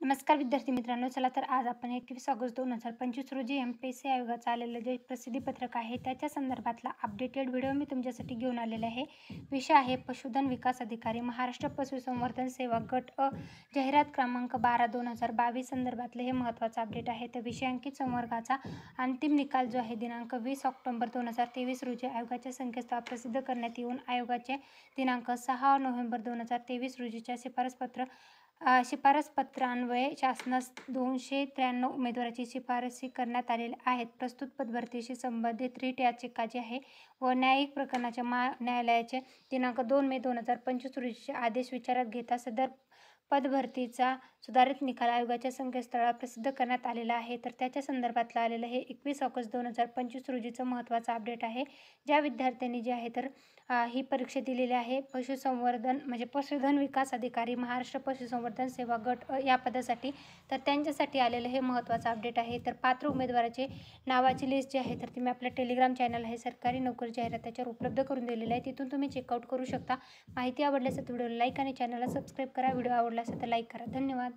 नमस्कार विद्यार्थी मित्रांनो, चला तर आज आपण 21 ऑगस्ट 2025 रोजी MPSC आयोगाचं आलेलं जे प्रसिद्धीपत्रक आहे त्याच्या संदर्भातला अपडेटेड व्हिडिओ मी तुमच्यासाठी घेऊन आलेला आहे. विषय आहे पशुधन विकास अधिकारी, महाराष्ट्र पशुसंवर्धन सेवा गट अ, जाहिरात क्रमांक 12/2022 संदर्भातलं हे महत्त्वाचं अपडेट आहे. तर विषयांकित संवर्गाचा अंतिम निकाल जो आहे दिनांक 20 ऑक्टोबर 2023 रोजी आयोगाच्या संकेतस्थळावर प्रसिद्ध करण्यात येऊन आयोगाचे दिनांक 6 नोव्हेंबर 2023 रोजीच्या शिफारसपत्रान्वये शासनास 293 उमेदवाराची शिफारसी करण्यात आलेल्या आहेत. प्रस्तुत पदभरतीशी संबंधित रिट याचिका जी आहे व न्यायिक प्रकरणाच्या न्यायालयाचे दिनांक 2 मे 2025 रोजीचे आदेश विचारात घेता सदर पदभरतीचा सुधारित निकाल आयोगाच्या संकेतस्थळावर प्रसिद्ध करण्यात आलेला आहे. तर त्याच्या संदर्भातलं आलेलं हे 21 ऑगस्ट 2025 रोजीचं महत्त्वाचं अपडेट आहे. ज्या विद्यार्थ्यांनी जे आहे तर ही परीक्षा दिलेली आहे पशुसंवर्धन म्हणजे पशुधन विकास अधिकारी, महाराष्ट्र पशुसंवर्धन सेवा गट अ या पदासाठी, तर त्यांच्यासाठी आलेलं हे महत्त्वाचं अपडेट आहे. तर पात्र उमेदवाराचे नावाची लिस्ट जी आहे तर तुम्ही आपल्या टेलिग्राम चॅनल आहे सरकारी नोकरी जाहिरात त्याच्यावर उपलब्ध करून दिलेलं आहे. तिथून तुम्ही चेकआउट करू शकता. माहिती आवडल्यास तर व्हिडिओला लाईक आणि चॅनलला सबस्क्राईब करा. व्हिडिओ आवडला असेल तर लाईक करा. धन्यवाद.